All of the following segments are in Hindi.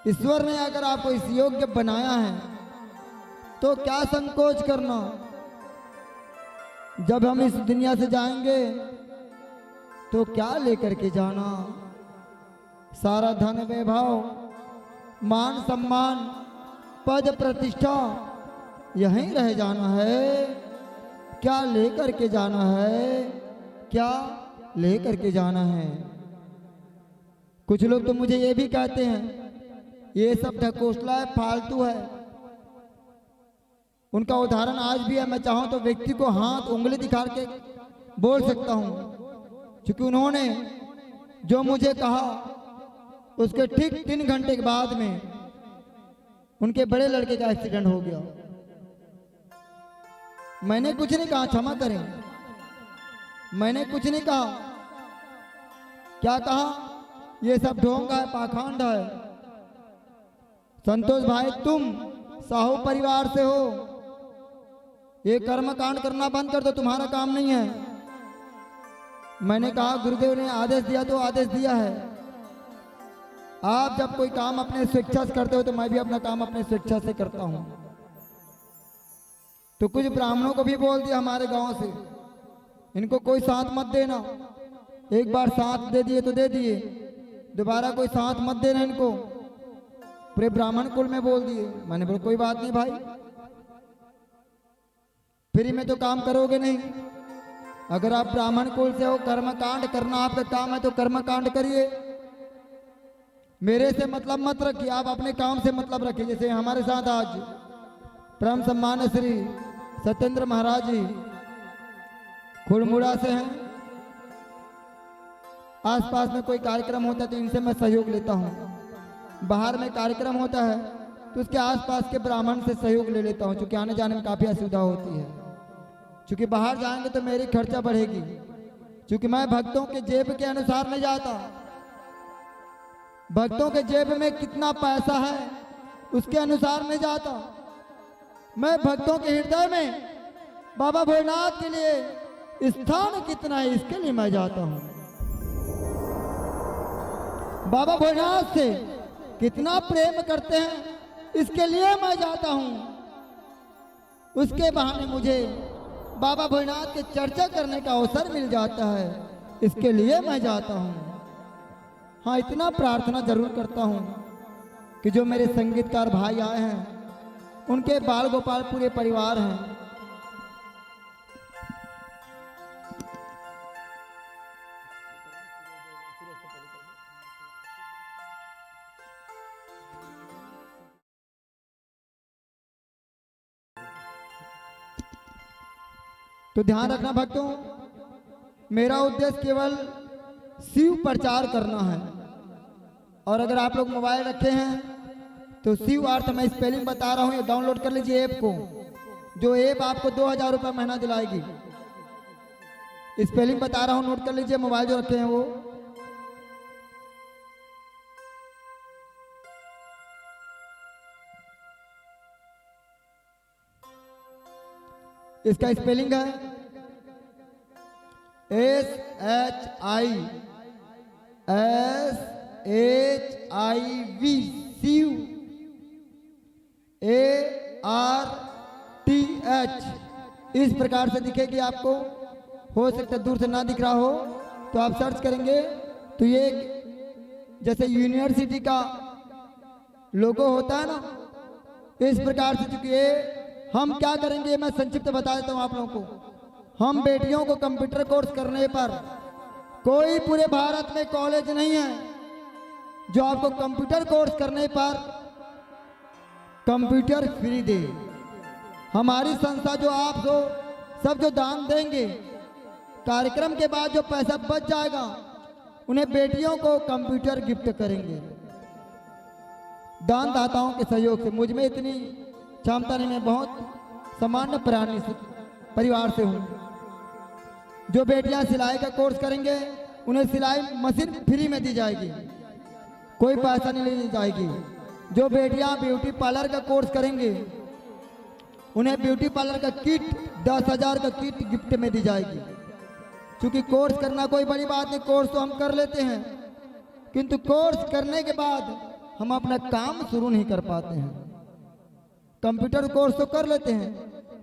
ईश्वर ने अगर आपको इस योग्य बनाया है तो क्या संकोच करना। जब हम इस दुनिया से जाएंगे तो क्या लेकर के जाना। सारा धन वैभव, मान सम्मान, पद प्रतिष्ठा यहीं रह जाना है। क्या लेकर के जाना है, क्या लेकर के जाना है। कुछ लोग तो मुझे ये भी कहते हैं ये सब ढकोसला है, फालतू है। उनका उदाहरण आज भी है। मैं चाहूं तो व्यक्ति को हाथ उंगली दिखा के बोल सकता हूं, क्योंकि उन्होंने जो मुझे कहा उसके ठीक 3 घंटे के बाद में उनके बड़े लड़के का एक्सीडेंट हो गया। मैंने कुछ नहीं कहा, क्षमा करें, मैंने कुछ नहीं कहा। क्या कहा, ये सब ढोंग है, पाखंड है। संतोष भाई तुम साहू परिवार से हो, ये कर्म कांड करना बंद कर दो, तुम्हारा काम नहीं है। मैंने कहा गुरुदेव ने आदेश दिया तो आदेश दिया है। आप जब कोई काम अपने स्वेच्छा से करते हो तो मैं भी अपना काम अपने स्वेच्छा से करता हूं। तो कुछ ब्राह्मणों को भी बोल दिया हमारे गांव से, इनको कोई साथ मत देना। एक बार साथ दे दिए तो दे दिए, दोबारा कोई साथ मत देना इनको। पूरे ब्राह्मण कुल में बोल दिए। मैंने बोला कोई बात नहीं भाई, फ्री में तो काम करोगे नहीं। अगर आप ब्राह्मण कुल से हो, कर्म कांड करना आपका काम है तो कर्म कांड करिए। मेरे से मतलब मत रखिए, आप अपने काम से मतलब रखिए। जैसे हमारे साथ आज परम सम्मान्य श्री सत्येंद्र महाराज जी खुड़मुड़ा से हैं। आसपास में कोई कार्यक्रम होता है तो इनसे मैं सहयोग लेता हूँ। बाहर में कार्यक्रम होता है तो उसके आसपास के ब्राह्मण से सहयोग ले लेता हूँ, क्योंकि आने जाने में काफ़ी असुविधा होती है। क्योंकि बाहर जाएंगे तो मेरी खर्चा बढ़ेगी, क्योंकि मैं भक्तों के जेब के अनुसार नहीं जाता। भक्तों के जेब में कितना पैसा है उसके अनुसार नहीं जाता। मैं भक्तों के हृदय में बाबा भोलेनाथ के लिए स्थान कितना है इसके लिए मैं जाता हूँ। बाबा भोलेनाथ से कितना प्रेम करते हैं इसके लिए मैं जाता हूँ। उसके बहाने मुझे बाबा भोलेनाथ के चर्चा करने का अवसर मिल जाता है, इसके लिए मैं जाता हूँ। हाँ, इतना प्रार्थना जरूर करता हूँ कि जो मेरे संगीतकार भाई आए हैं उनके बाल गोपाल पूरे परिवार हैं। तो ध्यान रखना भक्तों, मेरा उद्देश्य केवल शिव प्रचार करना है। और अगर आप लोग मोबाइल रखे हैं तो शिव अर्थ मैं स्पेलिंग बता रहा हूँ, ये डाउनलोड कर लीजिए ऐप को। जो ऐप आपको 2000 रुपये महीना दिलाएगी। स्पेलिंग बता रहा हूँ, नोट कर लीजिए मोबाइल जो रखे हैं वो। इसका स्पेलिंग है SHIV शिव ARTH। इस प्रकार से दिखेगी आपको। हो सकता है दूर से ना दिख रहा हो तो आप सर्च करेंगे तो ये जैसे यूनिवर्सिटी का लोगो होता है ना, इस प्रकार से। चूंकि ये हम क्या करेंगे मैं संक्षिप्त बता देता हूँ आप लोगों को। हम बेटियों को कंप्यूटर कोर्स करने पर, कोई पूरे भारत में कॉलेज नहीं है जो आपको कंप्यूटर कोर्स करने पर कंप्यूटर फ्री दे। हमारी संस्था जो आप सब जो दान देंगे, कार्यक्रम के बाद जो पैसा बच जाएगा उन्हें बेटियों को कंप्यूटर गिफ्ट करेंगे। दान दाताओं के सहयोग से। मुझ में इतनी क्षमता नहीं, मैं बहुत सामान्य प्राणी परिवार से हूँ। जो बेटियां सिलाई का कोर्स करेंगे उन्हें सिलाई मशीन फ्री में दी जाएगी, कोई पैसा नहीं ली जाएगी। जो बेटियां ब्यूटी पार्लर का कोर्स करेंगे उन्हें ब्यूटी पार्लर का किट 10,000 का किट गिफ्ट में दी जाएगी। क्योंकि कोर्स करना कोई बड़ी बात नहीं, कोर्स तो हम कर लेते हैं, किंतु कोर्स करने के बाद हम अपना काम शुरू नहीं कर पाते हैं। कंप्यूटर कोर्स तो कर लेते हैं,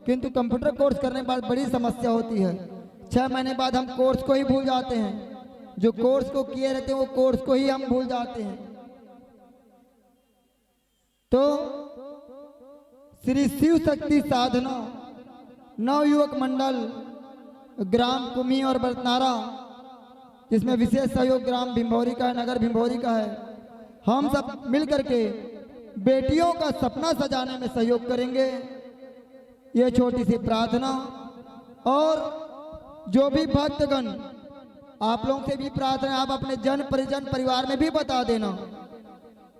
किंतु कंप्यूटर कोर्स करने के बाद बड़ी समस्या होती है। 6 महीने बाद हम कोर्स को ही भूल जाते हैं, जो कोर्स को किए रहते हैं वो कोर्स को ही हम भूल जाते हैं। तो श्री शिव शक्ति साधना नवयुवक मंडल ग्राम कुमी और बरतनारा, जिसमें विशेष सहयोग ग्राम भिंभौरी का है, नगर भिंभौरी का है, हम सब मिलकर के बेटियों का सपना सजाने में सहयोग करेंगे। ये छोटी सी प्रार्थना। और जो भी भक्तगण, आप लोगों से भी प्रार्थना, आप अपने जन परिजन परिवार में भी बता देना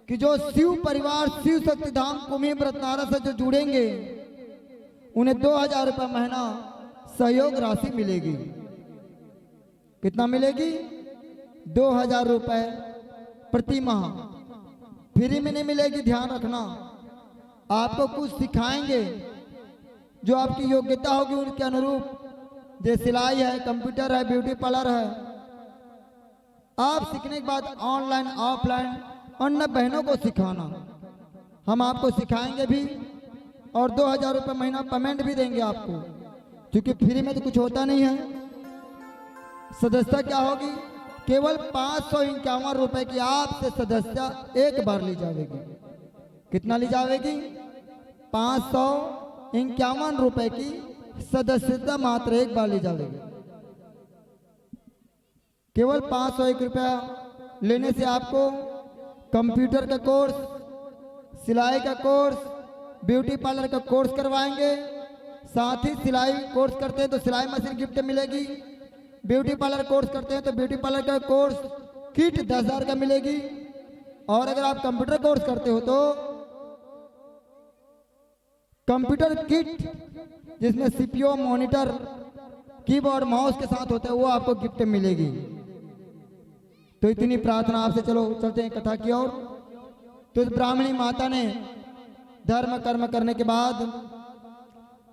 कि जो शिव परिवार शिव शक्ति धाम कुमी बरतनारा से जो जुड़ेंगे उन्हें 2000 रुपये महीना सहयोग राशि मिलेगी। कितना मिलेगी? 2000 रुपये प्रति माह। फ्री में नहीं मिलेगी, ध्यान रखना। आपको कुछ सिखाएंगे जो आपकी योग्यता होगी उनके अनुरूप, जैसे सिलाई है, कंप्यूटर है, ब्यूटी पार्लर है। आप सीखने के बाद ऑनलाइन ऑफलाइन अन्य बहनों को सिखाना, हम आपको सिखाएंगे भी और 2000 रुपये महीना पेमेंट भी देंगे आपको, क्योंकि फ्री में तो कुछ होता नहीं है। सदस्यता क्या होगी? केवल 551 रुपए की आपसे सदस्यता एक बार ली जाएगी। कितना ली जाएगी? 551 रुपए की सदस्यता मात्र एक बार ली जाएगी। केवल 501 रुपया लेने से आपको कंप्यूटर का कोर्स, सिलाई का कोर्स, ब्यूटी पार्लर का कोर्स करवाएंगे। साथ ही सिलाई कोर्स करते हैं तो सिलाई मशीन गिफ्ट मिलेगी, ब्यूटी पार्लर कोर्स करते हैं तो ब्यूटी पार्लर का कोर्स किट 10,000 का मिलेगी। और अगर आप कंप्यूटर कोर्स करते हो तो कंप्यूटर किट, जिसमें सीपीयू, मॉनिटर, कीबोर्ड, माउस के साथ होता है, वो आपको गिफ्ट मिलेगी। तो इतनी प्रार्थना आपसे। चलो चलते हैं कथा की ओर। तो इस ब्राह्मणी माता ने धर्म कर्म करने के बाद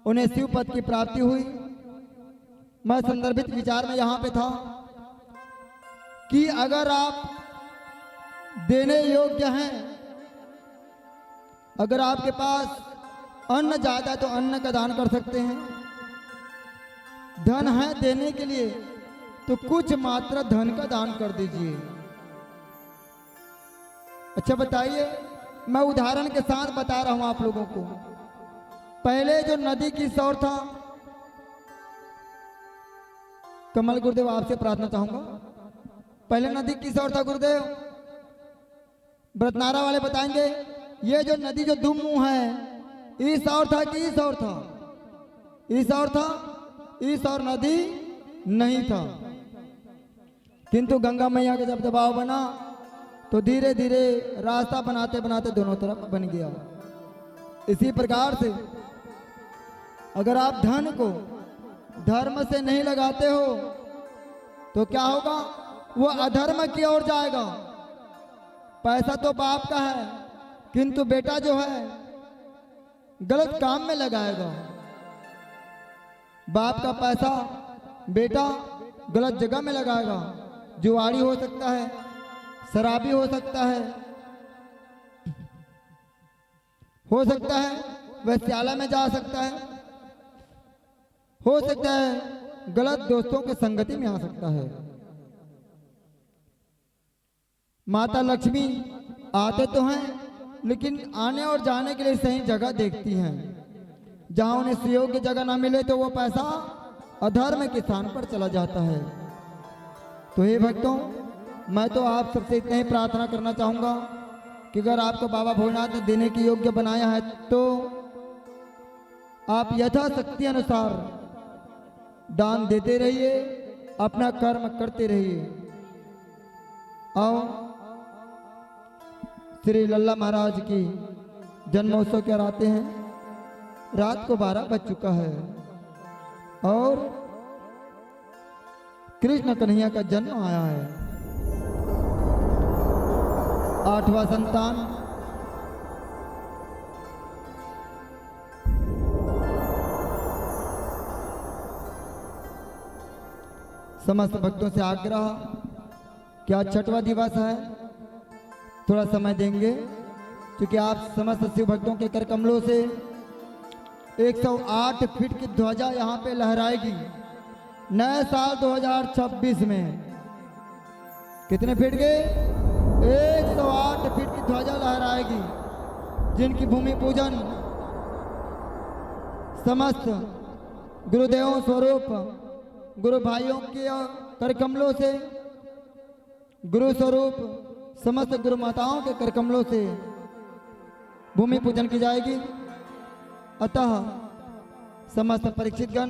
उन्हें शिव पद की प्राप्ति हुई। मैं संदर्भित विचार में यहां पे था कि अगर आप देने योग्य हैं, अगर आपके पास अन्न ज्यादा तो अन्न का दान कर सकते हैं, धन है देने के लिए तो कुछ मात्रा धन का दान कर दीजिए। अच्छा बताइए, मैं उदाहरण के साथ बता रहा हूं आप लोगों को। पहले जो नदी की सौर था, कमल गुरुदेव आपसे प्रार्थना चाहूंगा, पहले नदी की सौर था गुरुदेव, बरतनारा वाले बताएंगे ये जो नदी जो दुमू है, इस और था कि इस और था? इस और था, इस और नदी नहीं था। किंतु गंगा मैया का जब दबाव बना तो धीरे धीरे रास्ता बनाते बनाते दोनों तरफ बन गया। इसी प्रकार से अगर आप धन को धर्म से नहीं लगाते हो तो क्या होगा? वो अधर्म की ओर जाएगा। पैसा तो बाप का है, किंतु बेटा जो है गलत काम में लगाएगा। बाप का पैसा बेटा गलत जगह में लगाएगा। जुआरी हो सकता है, शराबी हो सकता है, वैश्यालय में जा सकता है, हो सकता है गलत दोस्तों के संगति में आ सकता है। माता लक्ष्मी आते तो हैं, लेकिन आने और जाने के लिए सही जगह देखती हैं। जहां उन्हें सुयोग्य जगह ना मिले तो वो पैसा अधर्म के स्थान पर चला जाता है। तो हे भक्तों, मैं तो आप सबसे इतना ही प्रार्थना करना चाहूंगा कि अगर आपको बाबा भोलेनाथ ने देने के योग्य बनाया है तो आप यथाशक्ति अनुसार दान देते रहिए, अपना कर्म करते रहिए। आओ श्री लल्ला महाराज की जन्मोत्सव के आते हैं। रात को 12 बज चुका है और कृष्ण कन्हैया का जन्म आया है। 8वां संतान समस्त भक्तों से आग्रह, क्या 6वां दिवस है, थोड़ा समय देंगे। क्योंकि आप समस्त शिव भक्तों के कर कमलों से 108 फीट की ध्वजा यहाँ पे लहराएगी नए साल 2026 में। कितने फीट के? 108 फीट की ध्वजा लहराएगी, जिनकी भूमि पूजन समस्त गुरुदेवों स्वरूप गुरु भाइयों के कर कमलों से, गुरु स्वरूप समस्त गुरु माताओं के कर कमलों से भूमि पूजन की जाएगी। अतः समस्त परीक्षितगण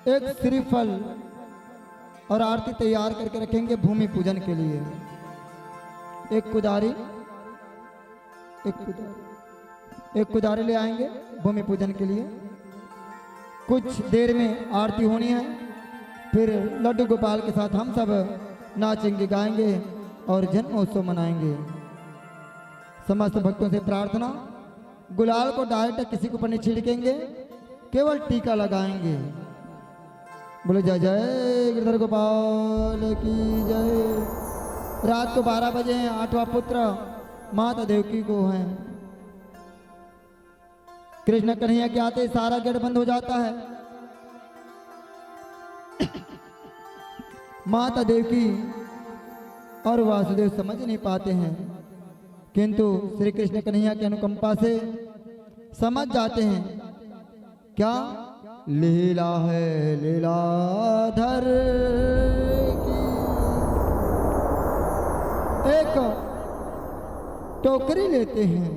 एक श्रीफल और आरती तैयार करके रखेंगे भूमि पूजन के लिए। एक कुदारी ले आएंगे भूमि पूजन के लिए। कुछ देर में आरती होनी है, फिर लड्डू गोपाल के साथ हम सब नाचेंगे गाएंगे और जन्मोत्सव मनाएंगे। समस्त भक्तों से प्रार्थना, गुलाल को डायरेक्ट किसी के ऊपर नहीं छिड़केंगे, केवल टीका लगाएंगे। बोले जय जय गिरधर गोपाल की जय। रात को 12 बजे 8वां पुत्र माता देवकी को है। कृष्ण कन्हैया के आते सारा गेट बंद हो जाता है। माता देवकी और वासुदेव समझ नहीं पाते हैं, किंतु श्री कृष्ण कन्हैया की अनुकंपा से समझ जाते हैं। क्या लीला है लीलाधर की। एक टोकरी लेते हैं,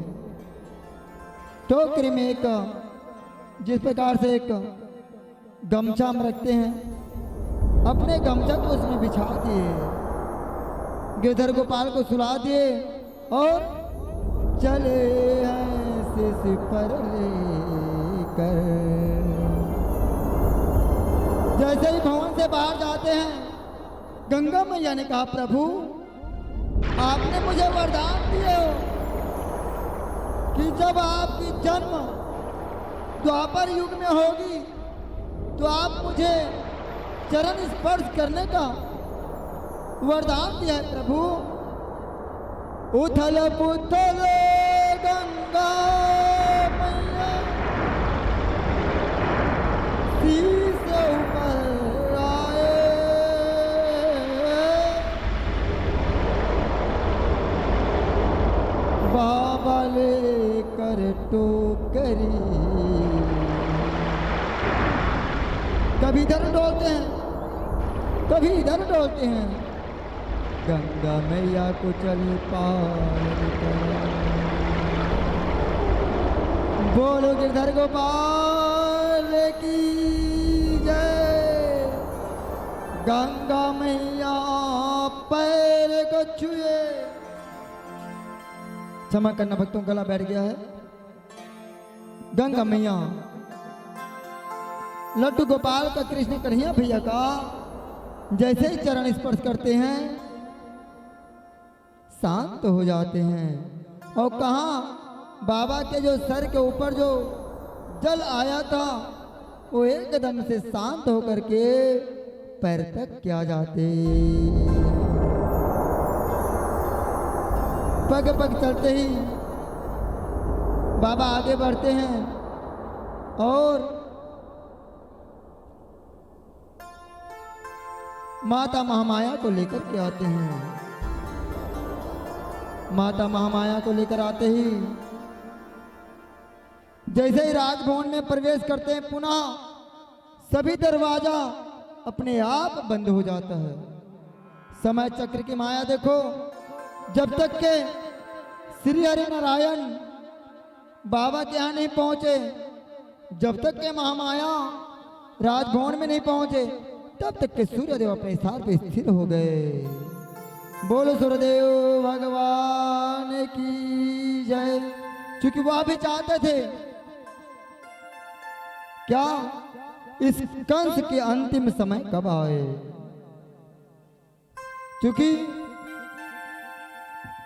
टोकरी में एक जिस प्रकार से एक गमछा हम रखते हैं, अपने गमछा को उसमें बिछा दिए, गिरधर गोपाल को सुला दिए और चले ऐसे से पर लेकर। जैसे ही भवन से बाहर जाते हैं, गंगा मैया ने कहा प्रभु आपने मुझे वरदान दिए हो कि जब आपकी जन्म द्वापर युग में होगी तो आप मुझे चरण स्पर्श करने का वरदान दिया है प्रभु। उथल पुथल गंगा मैया शीश ऊपर आए, बाबा लेकर टोकरी। कभी इधर डोलते हैं, कभी इधर डोलते हैं, गंगा मैया को चल पार करा। बोलो गिरधर गोपाल की जय। गंगा मैया पैर को छुए। क्षमा करना भक्तों, गला बैठ गया है। गंगा मैया लड्डू गोपाल का, कृष्ण कन्हैया भैया का जैसे ही चरण स्पर्श करते हैं शांत हो जाते हैं। और कहाँ बाबा के जो सर के ऊपर जो जल आया था वो एकदम से शांत होकर के पैर तक क्या जाते। पग पग चलते ही बाबा आगे बढ़ते हैं और माता महामाया को लेकर के आते हैं। माता महामाया को लेकर आते ही जैसे ही राजभवन में प्रवेश करते हैं, पुनः सभी दरवाजा अपने आप बंद हो जाता है। समय चक्र की माया देखो, जब तक के श्री हरि नारायण बाबा के यहाँ नहीं पहुंचे, जब तक के महामाया राजभवन में नहीं पहुंचे, तब तक के सूर्यदेव अपने स्थान पे स्थिर हो गए। बोलो सूर्यदेव भगवान की जय। क्योंकि वह भी चाहते थे क्या इस कंस के अंतिम समय कब आए, क्योंकि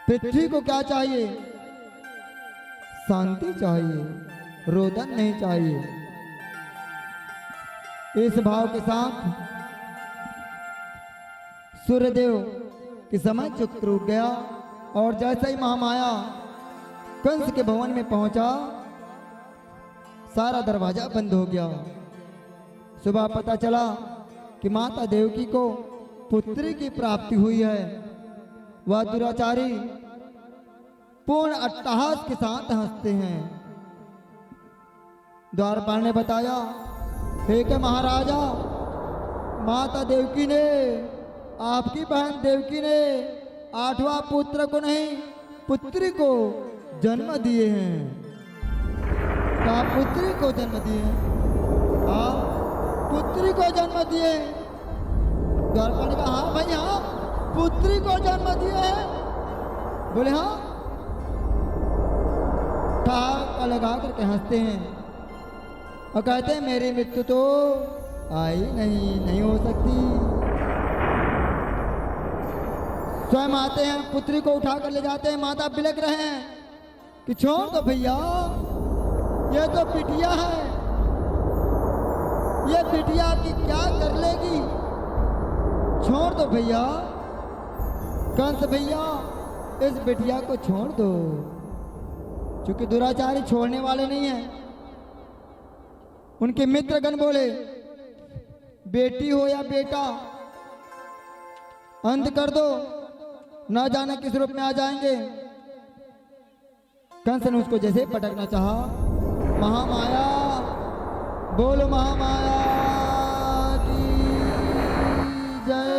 पृथ्वी को क्या चाहिए, शांति चाहिए, रोदन नहीं चाहिए। इस भाव के साथ सूर्यदेव के समय चक्र रुक गया और जैसे ही महामाया कंस के भवन में पहुंचा, सारा दरवाजा बंद हो गया। सुबह पता चला कि माता देवकी को पुत्री की प्राप्ति हुई है। वह दुराचारी पूर्ण अट्टहास के साथ हंसते हैं। द्वारपाल ने बताया, हे के महाराजा, माता देवकी ने, आपकी बहन देवकी ने 8वां पुत्र को नहीं, पुत्री को जन्म दिए हैं। क्या पुत्री को जन्म दिए हैं? हाँ, पुत्री को जन्म दिए। द्वारपाल ने कहा, हाँ भाई हाँ, पुत्री को जन्म दिए हैं। बोले हाँ। ठहाका लगा करके हंसते हैं और कहते हैं, मेरी मृत्यु तो आई नहीं हो सकती। स्वयं आते हैं, पुत्री को उठा कर ले जाते हैं। माता बिलख रहे हैं कि छोड़ दो भैया, ये तो बिटिया है, ये बिटिया आपकी क्या कर लेगी, छोड़ दो भैया। कंस भैया, इस बिटिया को छोड़ दो। क्योंकि दुराचारी छोड़ने वाले नहीं हैं। उनके मित्रगण बोले, बेटी हो या बेटा, अंत कर दो, ना जाने किस रूप में आ जाएंगे। कंस ने उसको जैसे पटकना चाहा, महामाया, बोलो महामाया की जय,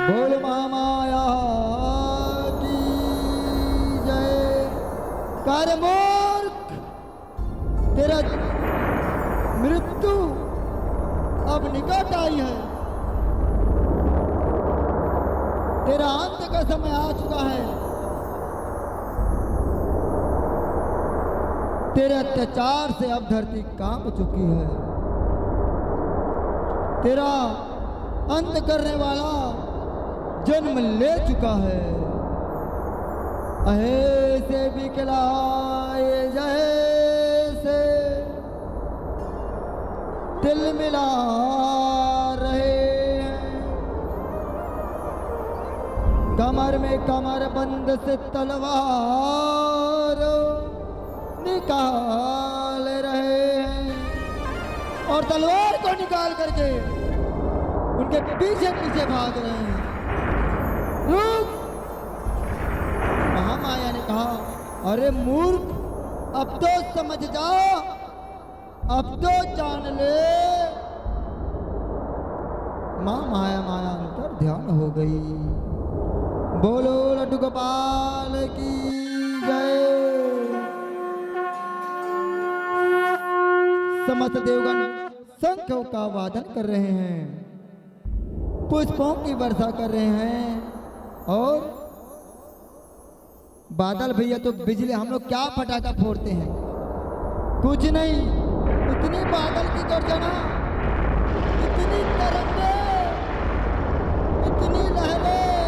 बोलो महामाया की जय। कार्य मूर्ख, तेरा मृत्यु अब निकट आई है, तेरा अंत का समय आ चुका है। तेरे अत्याचार से अब धरती कांप चुकी है। तेरा अंत करने वाला जन्म ले चुका है। अहे से बिकलाए जैसे दिल मिला रहे हैं, कमर में कमर बंद से तलवार निकाल रहे हैं, और तलवार को निकाल करके उनके पीछे पीछे भाग रहे हैं। रुक! महामाया ने कहा, अरे मूर्ख, अब तो समझ जा, अब तो जान ले। माँ माया अंतर ध्यान हो गई। बोलो लड्डू गोपाल की जय। समस्त देवगण शंखों का वादन कर रहे हैं, पुष्पों की वर्षा कर रहे हैं, और बादल भैया तो बिजली, हम लोग क्या पटाखा फोड़ते हैं, कुछ नहीं, इतनी बादल की गर्जना, इतनी तरंगें, इतनी लहरें,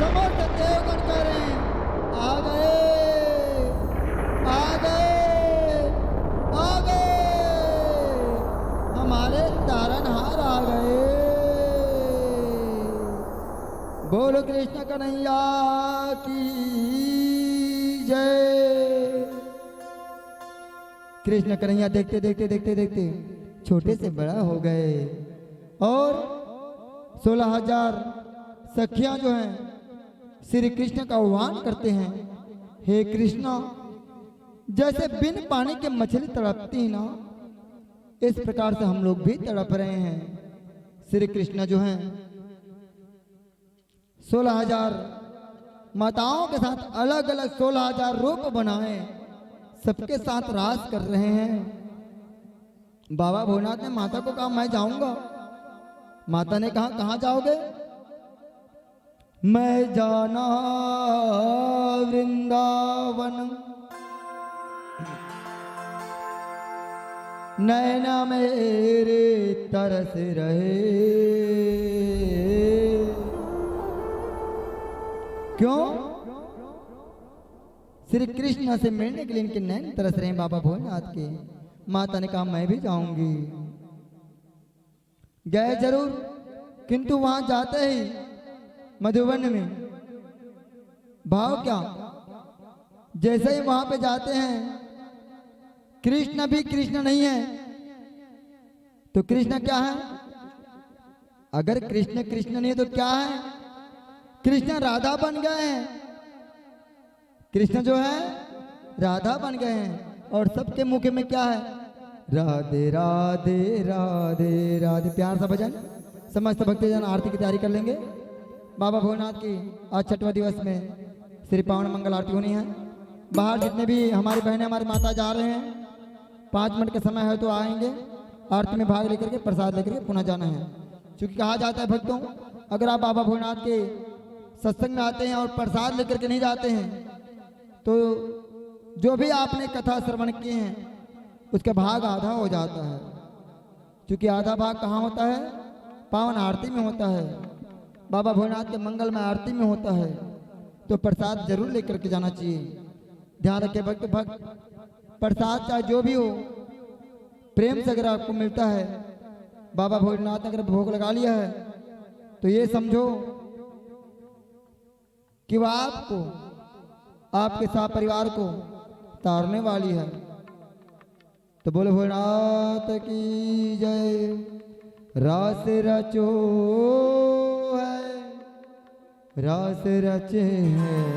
समस्त देवगण कह रहे हैं, आ गए, आ गए, आ गए, हमारे तारनहार आ गए। बोलो कृष्ण कन्हैया की जय। कृष्ण कन्हैया देखते देखते देखते देखते छोटे से बड़ा हो गए, और 16,000 सखियां जो हैं श्री कृष्ण का आह्वान करते हैं, हे कृष्ण, जैसे बिन पानी के मछली तड़पती ना, इस प्रकार से हम लोग भी तड़प रहे हैं। श्री कृष्ण जो हैं 16,000 माताओं के साथ अलग अलग 16,000 रूप बनाए, सबके साथ रास कर रहे हैं। बाबा भोलेनाथ ने माता को कहा, मैं जाऊंगा। माता ने कहा, कहां जाओगे? मैं जाना वृंदावन, नैना मेरे तरस रहे। क्यों? श्री कृष्ण से मिलने के लिए इनके नैन तरस रहे हैं बाबा भोलेनाथ के। माता ने कहा, मैं भी जाऊंगी। गए जरूर, किंतु वहां जाते ही मधुबन में। भाव क्या, जैसे ही वहां पे जाते हैं, कृष्ण भी कृष्ण नहीं है तो कृष्ण क्या है? अगर कृष्ण कृष्ण नहीं तो क्या है? कृष्ण राधा बन गए हैं। कृष्ण जो है राधा बन गए हैं। और सबके मुख में क्या है? राधे राधे राधे राधे। प्यार सा भजन समस्त भक्तजन आरती की तैयारी कर लेंगे। बाबा भोलेनाथ की आज 6वां दिवस में श्री पावन मंगल आरती होनी है। बाहर जितने भी हमारी बहनें हमारी माता जा रहे हैं, 5 मिनट का समय है तो आएंगे। आरती में भाग लेकर के प्रसाद लेकर के पुनः जाना है। क्योंकि कहा जाता है भक्तों, अगर आप बाबा भोलेनाथ के सत्संग में आते हैं और प्रसाद लेकर के नहीं जाते हैं तो जो भी आपने कथा श्रवण किए हैं उसका भाग आधा हो जाता है। क्योंकि आधा भाग कहाँ होता है? पावन आरती में होता है, बाबा भोलेनाथ के मंगल में आरती में होता है। तो प्रसाद जरूर लेकर के जाना चाहिए। ध्यान रखें भक्त, प्रसाद चाहे जो भी हो, प्रेम से अगर आपको मिलता है, बाबा भोलेनाथ ने अगर भोग लगा लिया है तो ये समझो कि वह आपको, आपके साथ परिवार को तारने वाली है। तो बोले भोलेनाथ की जय। रास रचो है, रास रचे हैं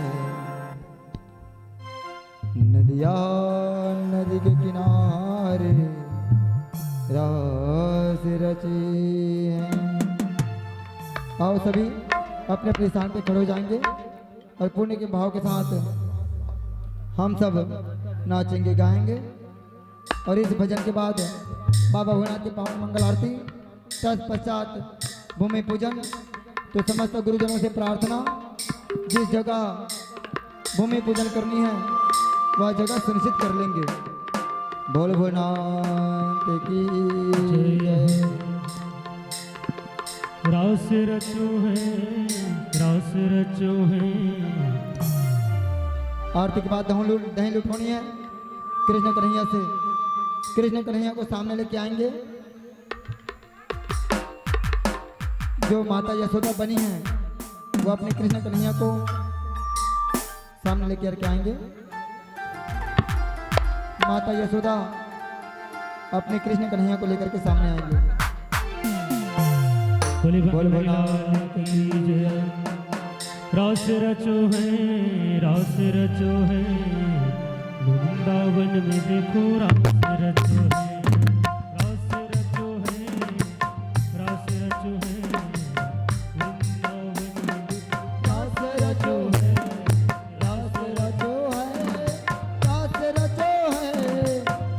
नदिया नदी के किनारे, रास रचे हैं। आओ सभी अपने अपने स्थान पे खड़े हो जाएंगे और पुण्य के भाव के साथ हम सब नाचेंगे गाएंगे। और इस भजन के बाद बाबा भोलेनाथ की पावन मंगल आरती, तत्पश्चात भूमि पूजन। तो समस्त गुरुजनों से प्रार्थना, जिस जगह भूमि पूजन करनी है वह जगह सुनिश्चित कर लेंगे। बोल भोलेनाथ की जय। रास रचो है, रास रचो है। आरती के बाद दही लूट होनी है कृष्ण कन्हैया से। कृष्ण कन्हैया को सामने लेके आएंगे। जो माता यशोदा बनी है वो अपने कृष्ण कन्हैया को सामने लेके के आएंगे। माता यशोदा अपने कृष्ण कन्हैया को लेकर के सामने आएंगे। बोले भोलेनाथ की जय। रास रचो है, रास रचो है, वृंदावन में देखो रास रचो है। रास रचो है, रास रचो है, वृंदावन में देखो रास रचो है, रास रचो है, रास रचो है,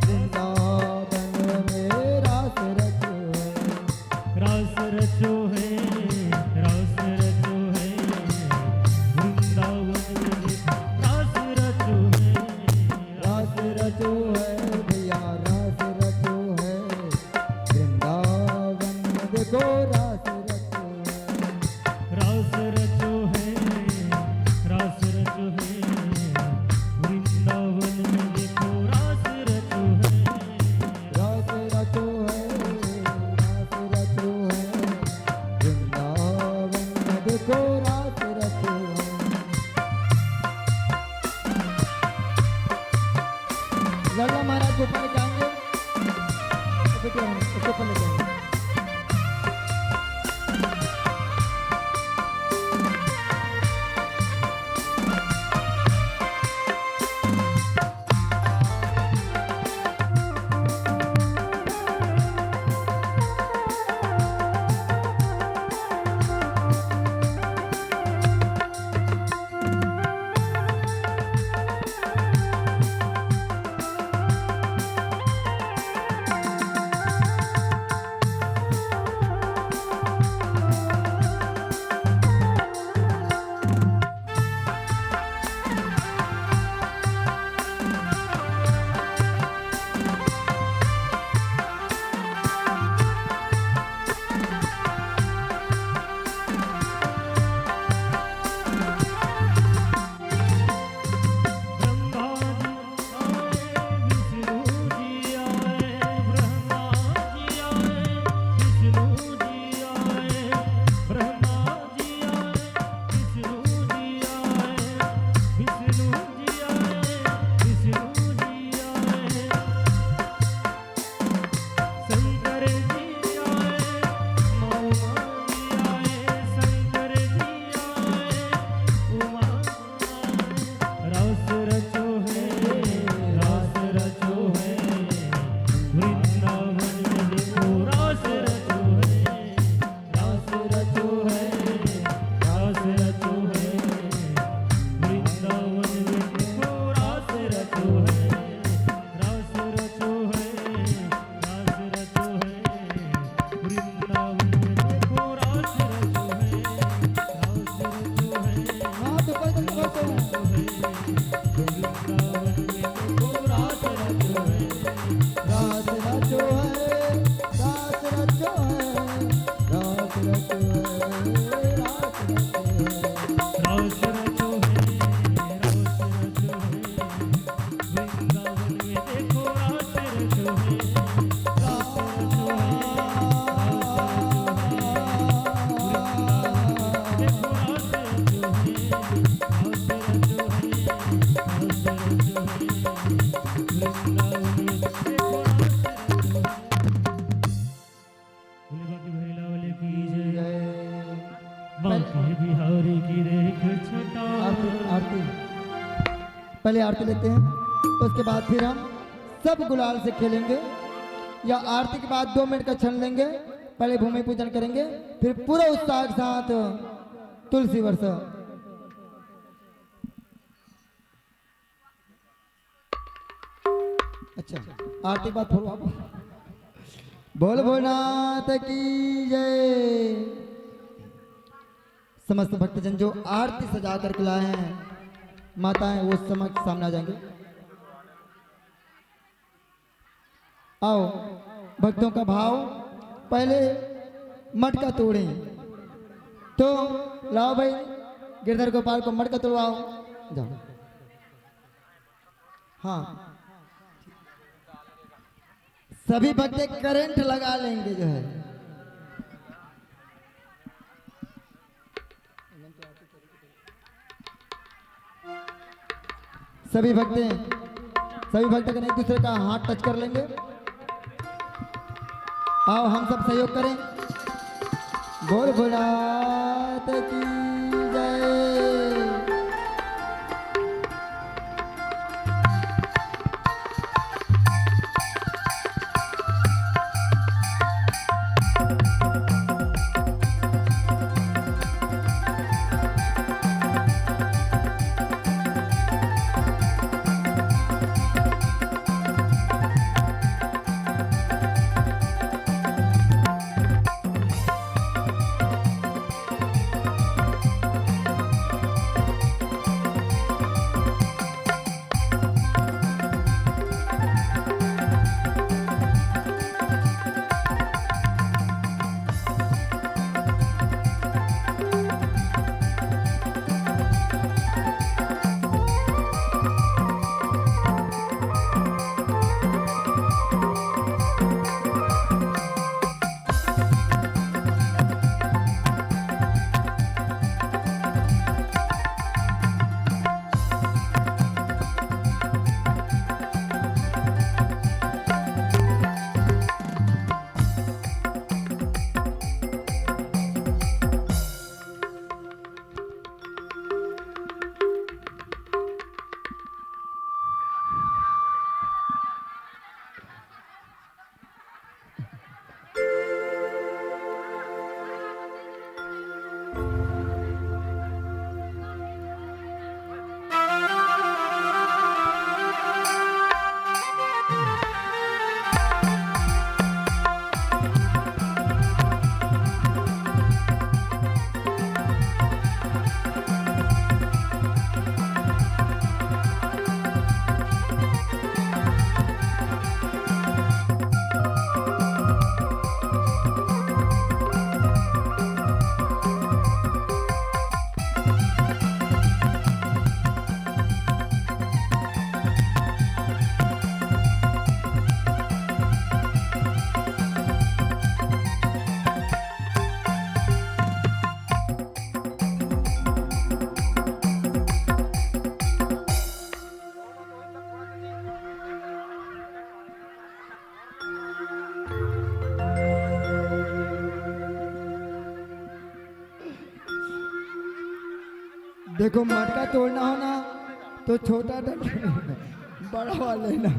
वृंदावन में रास रचो है। रास रचो है, रास रचो है, वृंदावन में देखो रास रचो है। रास रचो है भैया, रास रचो है, वृंदावन में देखो रास रचो है। रास रचो है, रास रचो है, वृंदावन में देखो रास रचो है। रास रचो है, रास रचो है, वृंदावन में देखो रास रचो है। लल्ला महाराज को ऊपर लेके आएंगे। उसको ऊपर लेके आएंगे। बांके बिहारी की रेख छटा। आरती पहले आरती लेते हैं, उसके बाद फिर हम सब गुलाल से खेलेंगे, या आरती के बाद 2 मिनट का क्षण लेंगे, पहले भूमि पूजन करेंगे, फिर पूरा उत्साह के साथ तुलसी वर्षा। अच्छा, आरती के बाद बोल भोलेनाथ की जय। समस्त भक्तजन जो आरती सजा करके लाए हैं, माताएं वो समक्ष सामने आ जाएंगे। आओ, भक्तों का भाव पहले मटका तोड़ें, तो लाओ भाई गिरधर गोपाल को मटका तोड़वाओ, जाओ। हाँ, सभी भक्त करंट लगा लेंगे जो है। सभी भक्त एक दूसरे का हाथ टच कर लेंगे। आओ हम सब सहयोग करें। बोल भोलेनाथ की जय। देखो मटका तोड़ना हो ना तो छोटा बड़ा वाला लेना।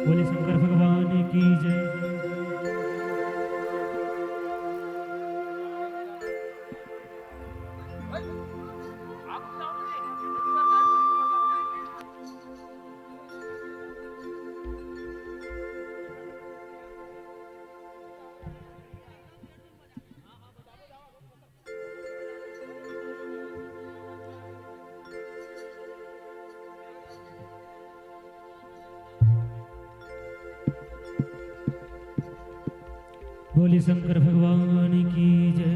बोले शंकर भगवान की जय। बोले शंकर भगवान की जय।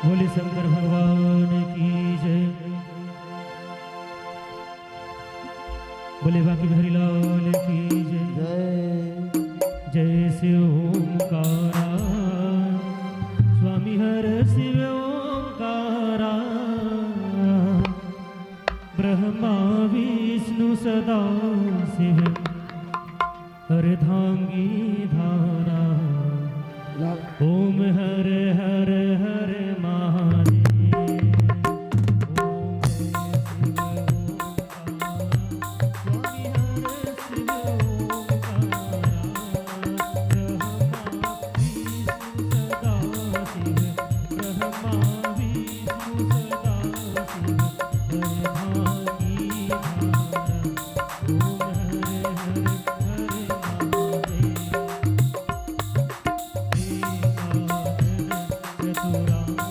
बोले शंकर भगवान की जय। बोले बाकी बिहारी लाल की जय। जय शिव ओंकारा स्वामी हर शिव ओंकारा। ब्रह्मा विष्णु सदा शिव अर्धांगी धारा। ओम हर हर हर महादेव। ओम जय शिव ओंकारा स्वामी हर शिव ओंकारा।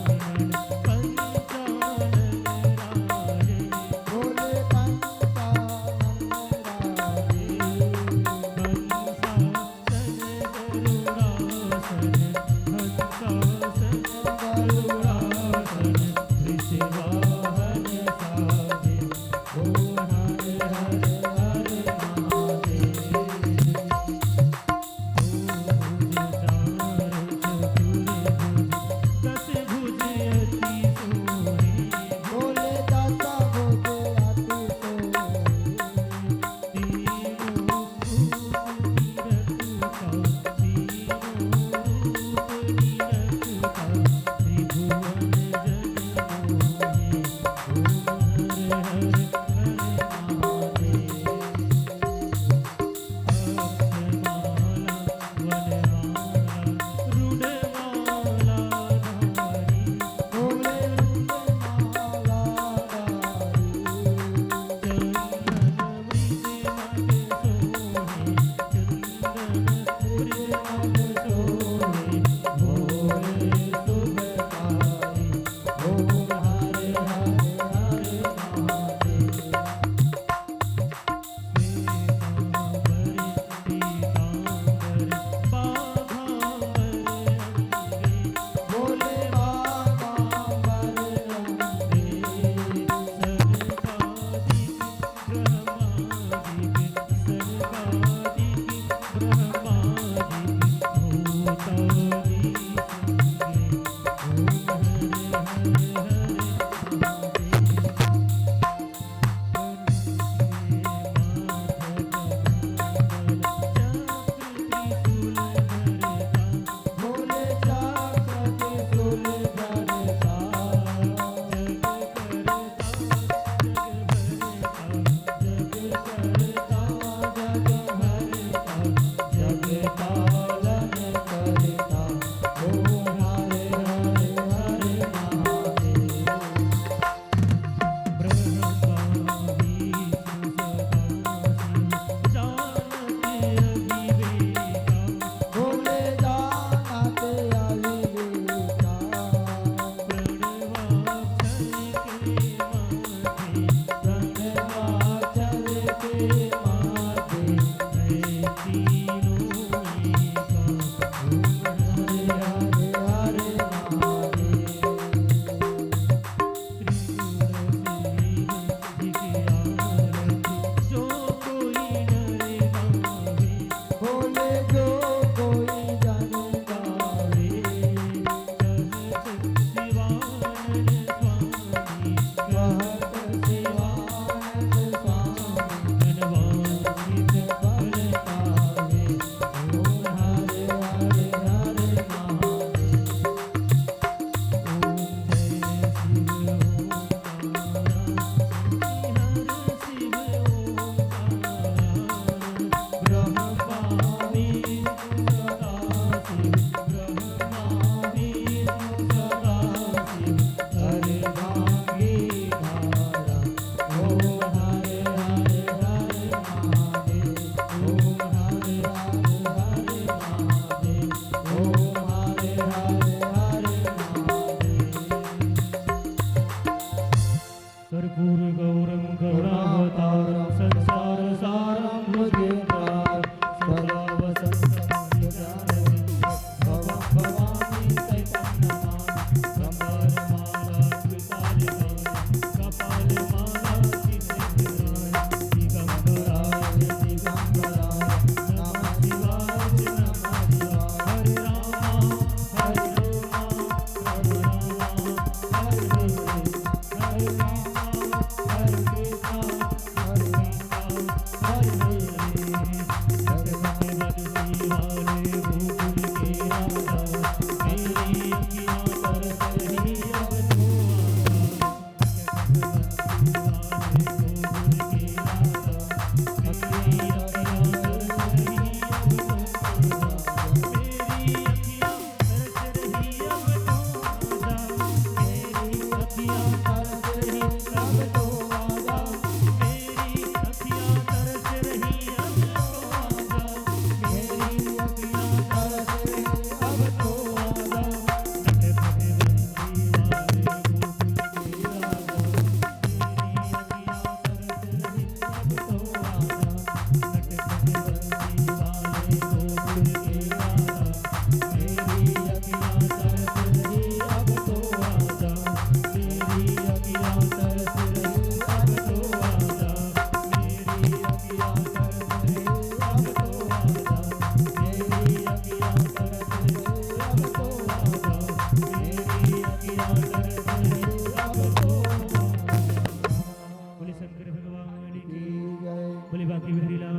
शंकर भगवान की जय। बोले बाकी बिहारी लाल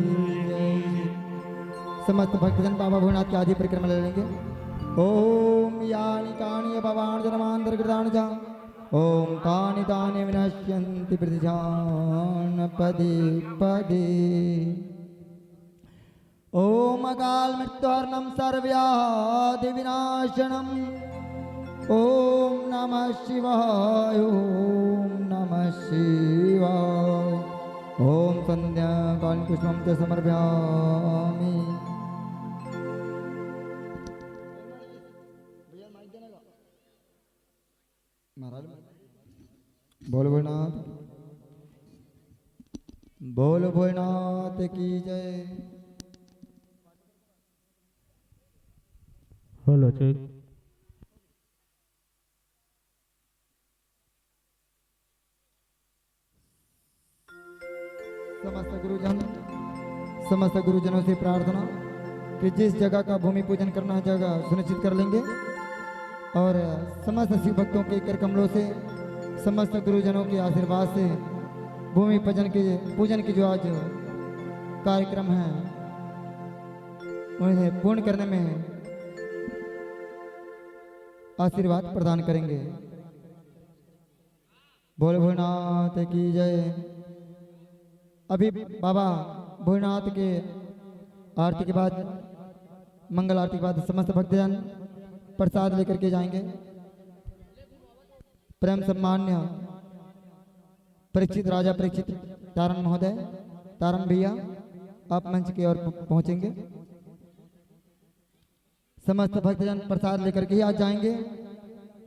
की जय। समस्त भक्तजन बाबा भोलेनाथ की आदि परिक्रमा ले लेंगे। ओम यानि कानि भवान जन्मांतरकृतानि च ओम तानि तानि विनश्यन्ति प्रतिजान पदे पदे। ओम अकाल मृत्युहरणं सर्वव्याधि विनाशनम् ओम नमः शिवाय ओम नमः शिवाय। ओम संध्या कालीन पुष्पं च समर्पयामि। बोलो भोलेनाथ बोलो भोलेनाथ की जय। Hello check. समस्त गुरुजनों से प्रार्थना कि जिस जगह का भूमि पूजन करना है जगह सुनिश्चित कर लेंगे और समस्त शिव भक्तों के कर कमलों से समस्त गुरुजनों के आशीर्वाद से भूमि पूजन की जो आज कार्यक्रम है उन्हें पूर्ण करने में आशीर्वाद प्रदान करेंगे। बोले भोलेनाथ की जय। अभी बाबा भोलेनाथ के आरती के बाद मंगल आरती के बाद समस्त भक्तजन प्रसाद लेकर के जाएंगे। प्रेम सम्मान्य परीक्षित राजा परीक्षित तारण महोदय तारण भैया आप मंच की ओर पहुंचेंगे। समस्त भक्तजन प्रसाद लेकर के ही आज जाएंगे।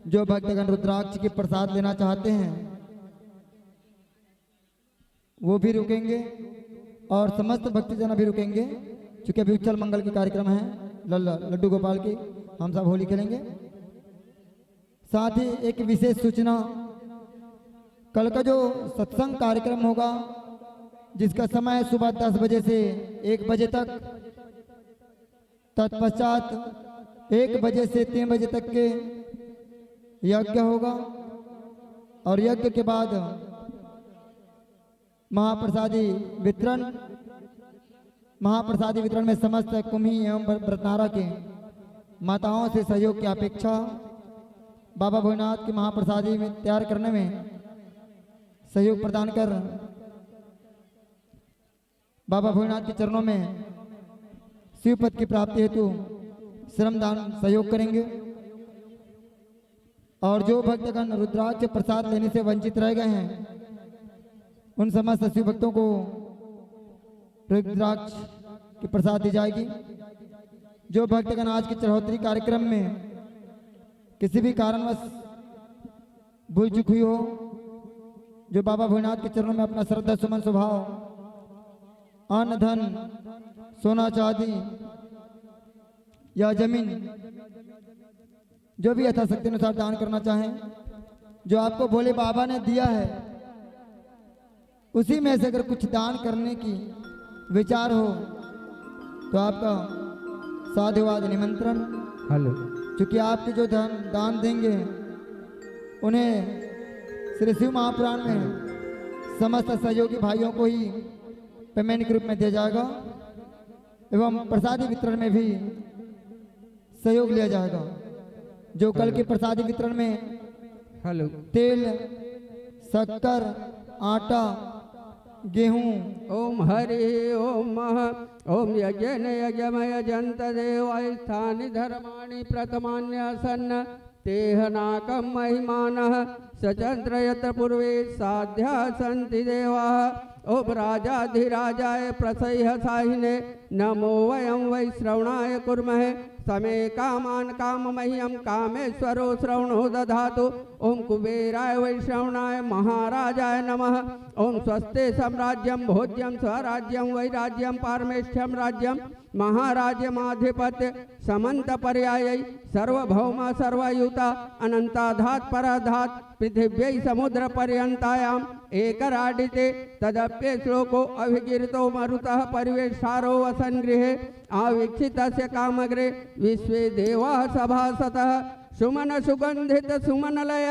जो भक्तगण रुद्राक्ष के प्रसाद लेना चाहते हैं वो भी रुकेंगे और समस्त भक्तजन अभी रुकेंगे क्योंकि अभी उच्चल मंगल के कार्यक्रम है लड्डू गोपाल की हम सब होली खेलेंगे। साथ ही एक विशेष सूचना कल का जो सत्संग कार्यक्रम होगा जिसका समय सुबह 10 बजे से 1 बजे तक तत्पश्चात 1 बजे से 3 बजे तक के यज्ञ होगा और यज्ञ के बाद महाप्रसादी वितरण में समस्त कुम्ही एवं व्रतनारा के माताओं से सहयोग की अपेक्षा बाबा भोलेनाथ की महाप्रसादी में तैयार करने में सहयोग प्रदान कर बाबा भोलेनाथ के चरणों में शिवपद की प्राप्ति हेतु श्रमदान सहयोग करेंगे। और जो भक्तगण रुद्राक्ष प्रसाद लेने से वंचित रह गए हैं उन समस्त शिव भक्तों को रुद्राक्ष की प्रसाद दी जाएगी। जो भक्तगण आज के चढ़ोतरी कार्यक्रम में किसी भी कारणवश भूल चूक हुई हो जो बाबा भोलेनाथ के चरणों में अपना श्रद्धा सुमन स्वभाव अन्न धन सोना चांदी या जमीन जो भी यथाशक्ति अनुसार दान करना चाहें जो आपको भोले बाबा ने दिया है उसी में से अगर कुछ दान करने की विचार हो तो आपका साधुवाद निमंत्रण। हेलो क्योंकि आपके जो धन दान देंगे उन्हें श्री शिव महापुराण में समस्त सहयोगी भाइयों को ही पेमेंट के रूप में दिया जाएगा एवं प्रसादी वितरण में भी सहयोग लिया जाएगा। जो कल के प्रसादी वितरण में हेलो तेल शक्कर आटा गेहूं ओम हरि ओम ओम यज्ञ यज्ञमय जंत देवाय स्थानि धर्माणि प्रथमान्यसन्न तेह नाकं महिमानः सचंद्र यत्र पूर्वे साध्या सन्ति देवाः ओम राजाधिराजाय प्रसह्य साहिने नमो वयं वै श्रवणाय कुर्महे समे कामान काम मह्यम कामेश्वरो श्रवणो दधातु ओम कुबेराय वै श्रवणाय महाराजाय नमः ओम स्वस्ते साम्राज्यं भोज्यं स्वराज्यं वै राज्यं पारमेष्ठ्यं राज्यं महाराज्यमाधिपत्य समन्त पर्यायै सर्वभौम सर्वयुता अनंताधात पराधात पृथिव्यै समुद्र पर्यंतायाम एकराडिते तदप्ये श्लोको अभिगिरितो मरुतः परिवेशारो वसन गृहे आवीक्षितस्य कामग्रे विश्वे देवाः सभासतः सुमन सुगंधित सुमन लय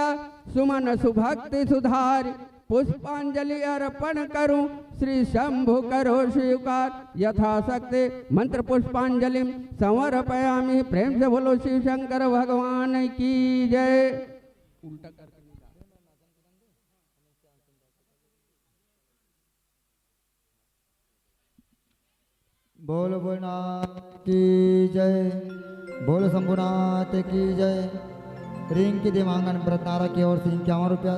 सुमन सुभक्ति सुधारि पुष्पांजलि अर्पण करूं, श्री शंभु करो स्वीकार, यथाशक्ति मंत्र पुष्पांजलि समर्पयामि। प्रेम से बोलो शिव शंकर भगवान की जय। उल्टा करके बोल भोलेनाथ की जय, बोल शंभुनाथ की जय। रिंग की दिमांगन व्रतनारा की ओर से 51 रुपया,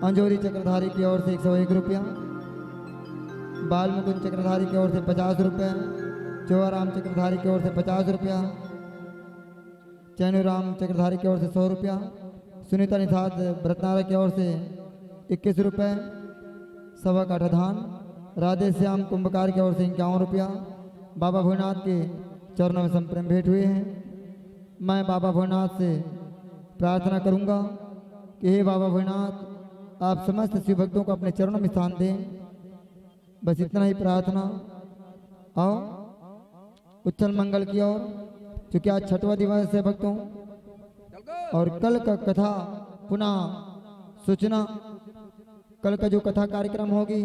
अंजोरी चक्रधारी की ओर से 101 रुपया, बाल मुकुंद चक्रधारी की ओर से 50 रुपये, चौराम चक्रधारी की ओर से 50 रुपया, चैनुराम चक्रधारी की ओर से 100 रुपया, सुनीता निषाद व्रतनारा की ओर से 21 रुपये, सवा काठा धान, राधे श्याम कुंभकार की ओर से 51 रुपया। बाबा भोलेनाथ के चरणों में संप्रेम भेंट हुए हैं। मैं बाबा भोलेनाथ से प्रार्थना करूंगा कि हे बाबा भोलेनाथ, आप समस्त शिव भक्तों को अपने चरणों में स्थान दें। बस इतना ही प्रार्थना। आओ उच्चल मंगल की ओर, क्योंकि आज 6वां दिवस है भक्तों, और कल का कथा पुनः सूचना, कल का जो कथा कार्यक्रम होगी,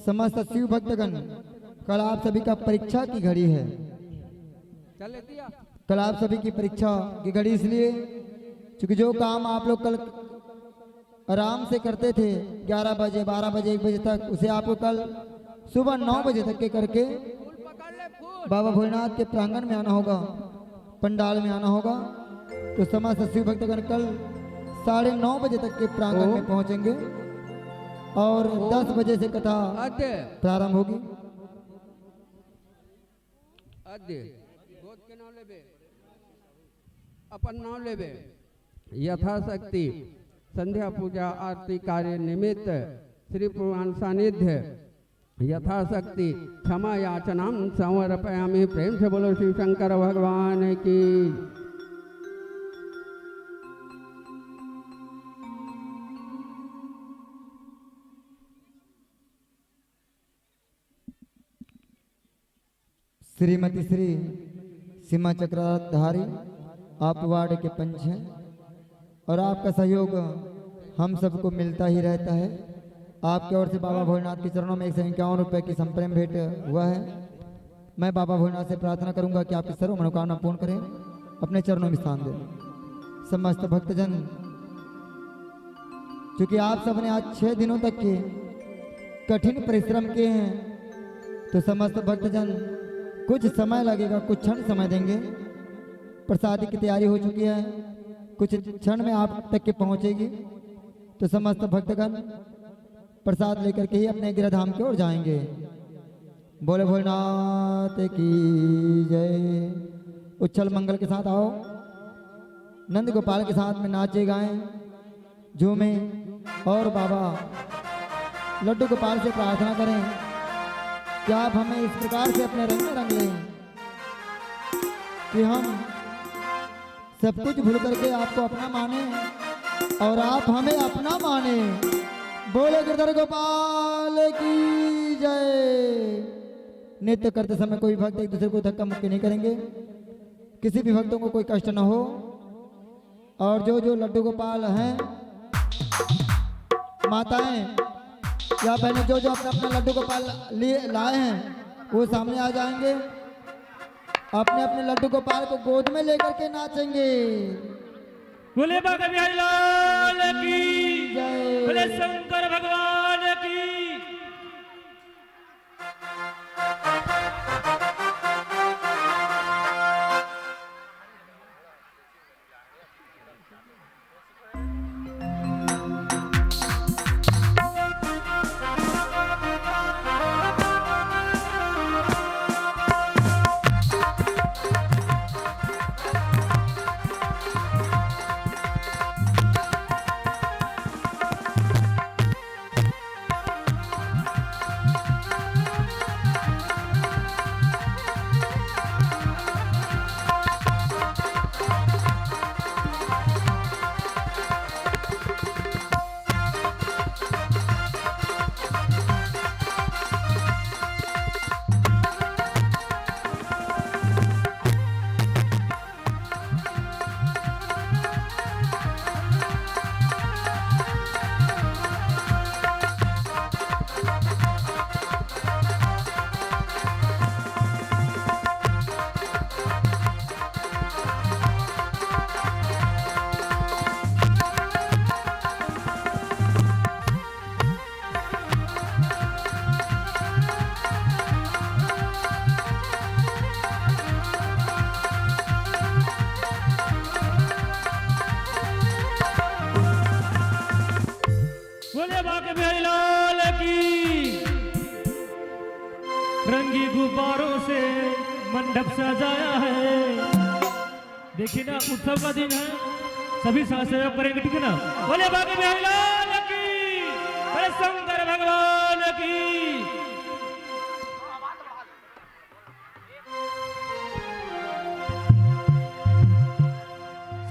समस्त शिव भक्तगण, कल आप सभी का परीक्षा की घड़ी है। कल आप सभी की परीक्षा की घड़ी इसलिए क्योंकि जो काम आप लोग कल आराम से करते थे 11 बजे 12 बजे 1 बजे तक, उसे आपको कल सुबह 9 बजे तक के करके बाबा भोलेनाथ के प्रांगण में आना होगा, पंडाल में आना होगा। तो समस्त शिव भक्तगण कल 9:30 बजे तक के प्रांगण में पहुंचेंगे और 10 बजे से कथा प्रारंभ होगी। के नाम लेबे, अपन नाम लेबे। यथाशक्ति संध्या पूजा आरती कार्य निमित्त श्री पुराण सानिध्य यथाशक्ति क्षमा याचना समर्पयामि। प्रेम से बोलो शिव शंकर भगवान की। श्रीमती श्री सीमा चक्रधारी, आप वार्ड के पंच हैं और आपका सहयोग हम सबको मिलता ही रहता है। आपके ओर से बाबा भोलेनाथ के चरणों में 151 रुपये की संप्रेम भेंट हुआ है। मैं बाबा भोलेनाथ से प्रार्थना करूंगा कि आपकी सर्व मनोकामना पूर्ण करें, अपने चरणों में स्थान दें। समस्त भक्तजन, क्योंकि आप सबने आज 6 दिनों तक के कठिन परिश्रम किए हैं, तो समस्त भक्तजन कुछ समय लगेगा, कुछ क्षण समय देंगे। प्रसादी की तैयारी हो चुकी है, कुछ क्षण में आप तक के पहुंचेगी। तो समस्त भक्तगण प्रसाद लेकर के ही अपने गृहधाम की ओर जाएंगे। बोले भोलेनाथ की जय। उच्छल मंगल के साथ आओ, नंद गोपाल के साथ में नाचे गाएं, झूमें और बाबा लड्डू गोपाल से प्रार्थना करें कि आप हमें इस प्रकार से अपने रंग में रंग लें कि हम सब कुछ भूल करके आपको अपना माने और आप हमें अपना माने। बोले गिरधर गोपाल की जय। नृत्य करते समय कोई भक्त एक दूसरे को धक्का मुक्की नहीं करेंगे, किसी भी भक्तों को कोई कष्ट न हो। और जो जो लड्डू गोपाल हैं, माताएं या बहनें, जो जो अपने अपने लड्डू गोपाल लिए लाए हैं, वो सामने आ जाएंगे। अपने अपने लड्डू गोपाल को गोद में लेकर के नाचेंगे। बोले बाबा बिहारी लाल की जय। बोले शंकर भगवान की। बोले बाके बिहारी लाल की। रंगी गुब्बारों से मंडप सजाया है। देखिए ना, उत्सव का दिन है, सभी सहयोग करेंगे, ठीक है ना। बोले बाके बिहारी लाल की, बोले शंकर भगवान की।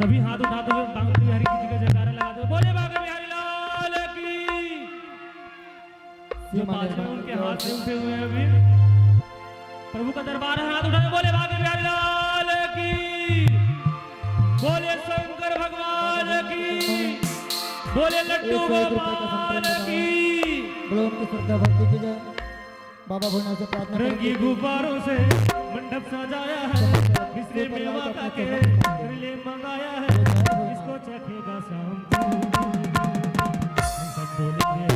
सभी हाथ उठाते हुए बाके बिहारी जी का जयकारा लगाते हुए बोले बाके बिहारी लाल की। जो बादशाह उनके हाथ से उठे हुए हैं अभी, प्रभु का दरबार है, हाथ उठाए बोले बाके बिहारी लाल की। बोले शंकर भगवान की, बोले लड्डू गोपाल की। बोलो उनकी श्रद्धा भक्ति की जय। बाबा भोलेनाथ से प्रार्थना करें। रंगी गुब्बारों से मंडप सजाया है, मिश्री मेवा का केले मंगाया है, इसको चखेगा शाम को। हम सब बोलेंगे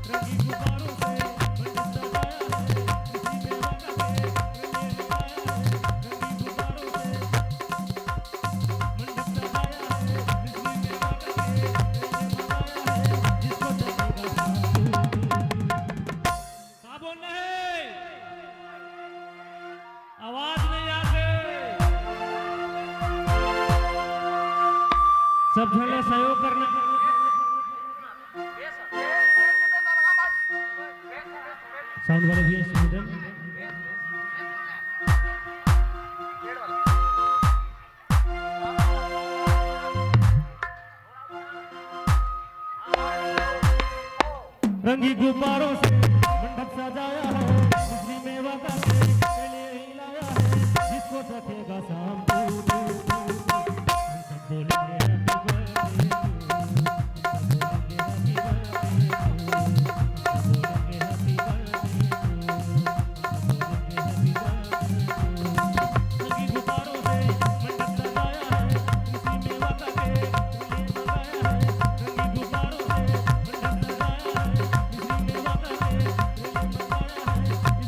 रंगी गुब्बारों से मंडप सजाया है, मिश्री मेवा का केले मंगाया है, रंगी गुब्बारों से मंडप सजाया है, मिश्री मेवा का केले मंगाया है, इसको चखेगा शाम को। क्या बोलना है? आवाज नहीं आते। सब जने सहयोग करना। साउंड वाले भी स्टूडेंट। रंगी गुब्बारों से मंडप सजाया है, मिश्री मेवा का केले हिलाया है, जिसको चखेगा शाम को। हम सब बोलेंगे हैप्पी बर्थडे टू, बोलेंगे हैप्पी बर्थडे टू, बोलेंगे हैप्पी बर्थडे टू। रंगी गुब्बारों से मंडप सजाया है, मिश्री मेवा का केले मंगाया है, रंगी गुब्बारों से मंडप सजाया है,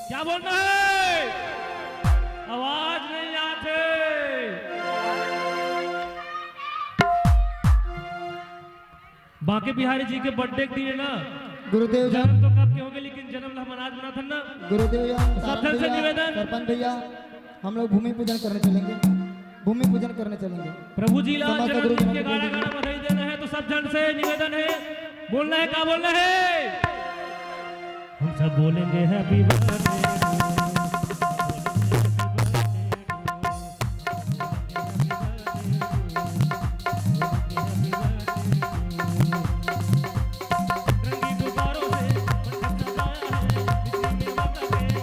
क्या बोलना है? आवाज नहीं आते। बाके बिहारी जी के बर्थडे के दिन ना, गुरुदेव जी, जन्म तो कब के होंगे, लेकिन जन्म मनाज बना था ना। गुरुदेव जी, सब जन से निवेदन। सरपंच भैया, हम लोग भूमि पूजन करने चलेंगे। भूमि पूजन करने चलेंगे। प्रभु जी लाल समाज का गुरु जन्मदिन के जन्म गाना दिन। गाना बधाई देना है, तो सब जन से निवेदन है, बोलना है, क्या बोलना है? हम सब बोलेंगे हैप्पी बर्थडे टू। रंगी गुब्बारों से मंडप सजाया है, मिश्री मेवा का केले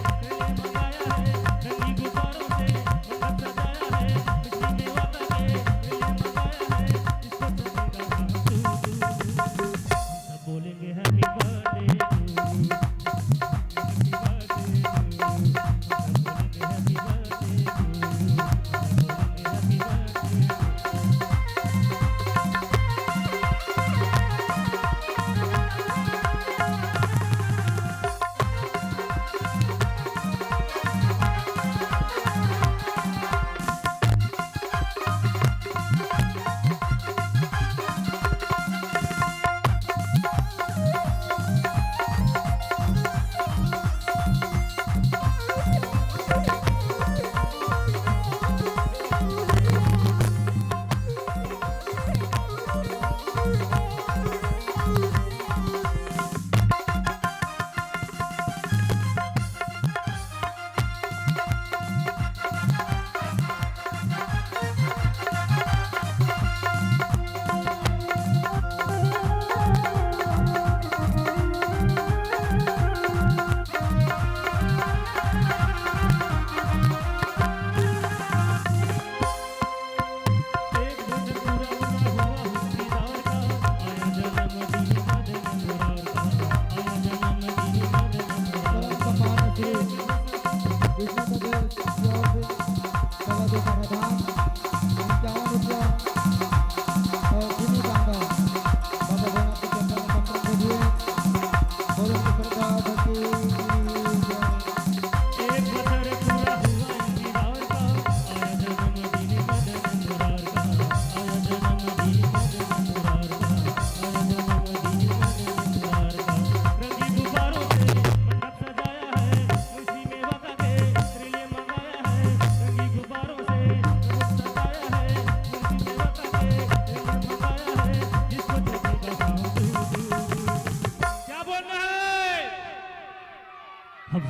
मंगाया है, रंगी गुब्बारों से मंडप सजाया है, मिश्री मेवा का केले मंगाया है, इसको चखेगा शाम को। हम सब बोलेंगे happy birthday to, happy birthday to.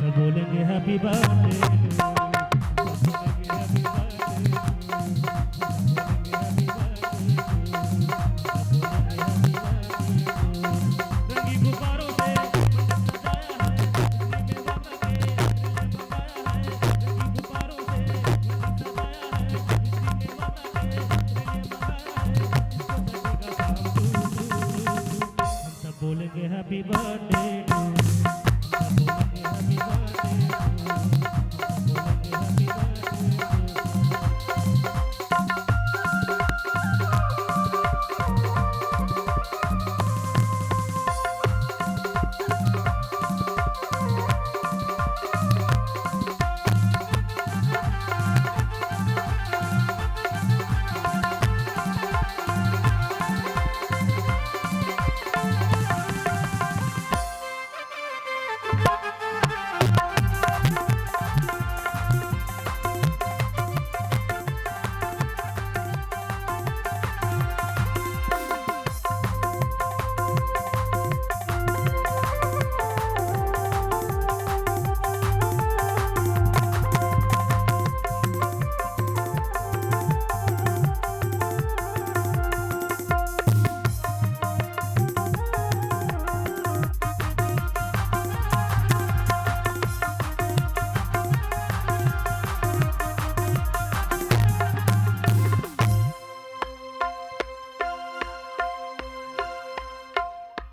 सब बोलेंगे हैप्पी बर्थडे बोलेंगे हैप्पी बर्थडे टू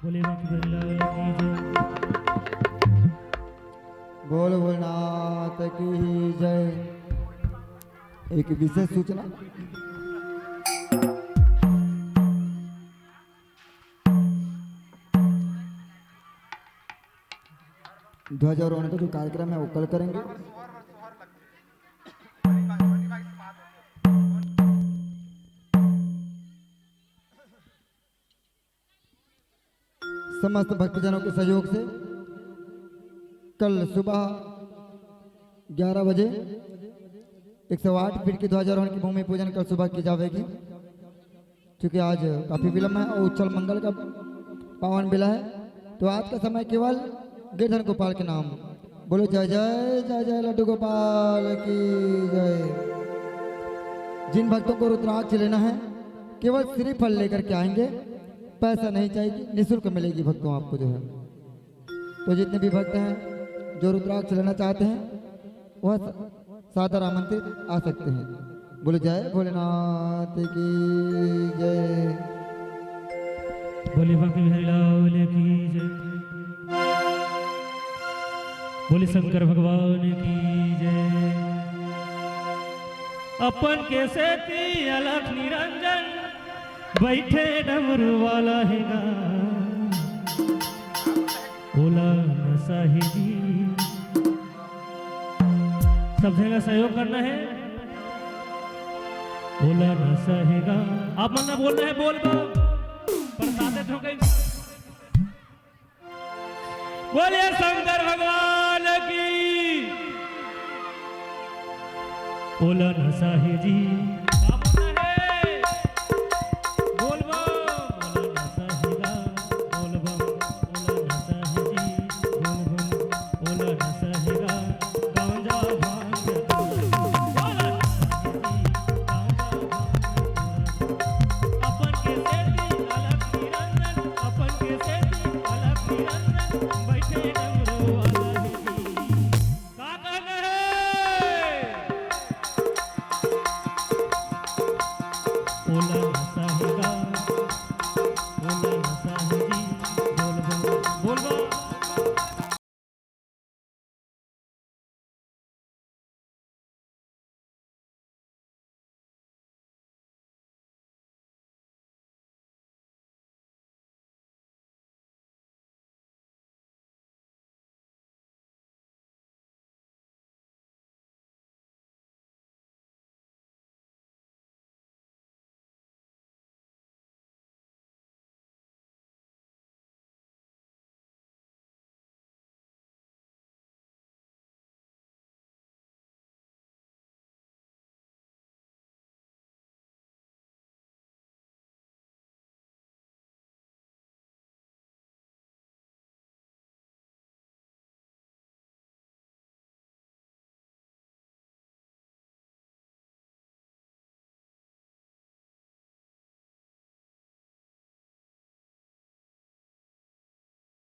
बोलेंगे हैप्पी बोले बोल भोलेनाथ की जय। एक विशेष सूचना, ध्वजारोहण का जो कार्यक्रम है वो कल करेंगे। समस्त भक्तजनों के सहयोग से कल सुबह 11 बजे 108 फीट की ध्वजारोहण की भूमि पूजन कल सुबह की जाएगी। क्योंकि आज काफी विलंब है और उच्चल मंगल का पावन बेला है, तो आज का समय केवल गिरधर गोपाल के नाम। बोलो जय जय जय जय लड्डू गोपाल की जय। जिन भक्तों को रुद्राक्ष लेना है केवल श्रीफल लेकर के आएंगे, पैसा नहीं चाहिए, निःशुल्क मिलेगी भक्तों आपको जो है। तो जितने भी भक्त हैं जो रुद्राक्ष लेना चाहते हैं वह सादर आमंत्रित आ सकते हैं। बोलो जय भोलेनाथ की जय। बोले बांके बिहारी लाल की जय। बोले शंकर भगवान की जय। अपन के सेती अलख निरंजन बैठे डमरू वाला हैगा बोला साहिबी। सब जगह सहयोग करना है, बोला न सहेगा। आप मन में बोलना है, बोल बा प्रसादित हो गई। बोलिए शंकर भगवान की। बोला न साहिब जी।